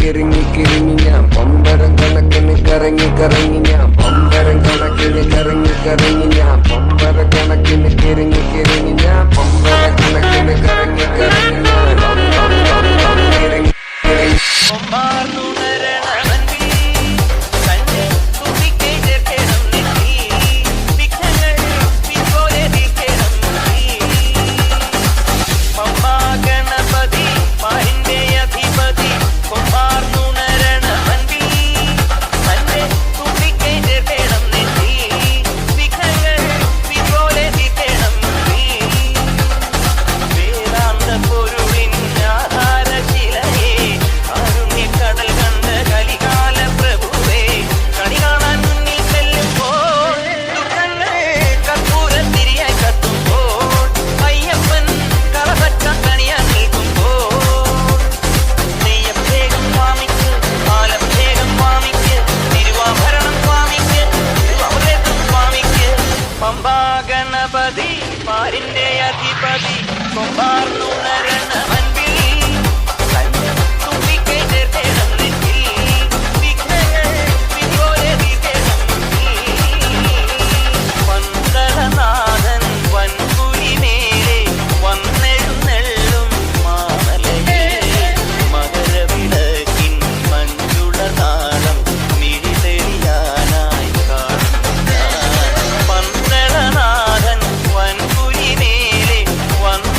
കിറങ്ങി കിറങ്ങി ഞാൻ പമ്പരം കണക്കിന് കറങ്ങി കറങ്ങി ഞാൻ പമ്പരം കണക്കിന് കറങ്ങി കറങ്ങി ഞാൻ പമ്പര കണക്കിന് കിറങ്ങി കിറങ്ങി ഞാൻ പമ്പര കണക്കിന് കറങ്ങി കറങ്ങി ഞാൻ കിറങ്ങി കിറങ്ങി പമ്പാ ഗണപതി പാരിന്റെ അധിപതി കൊമ്പാർന്നുണരണവൻ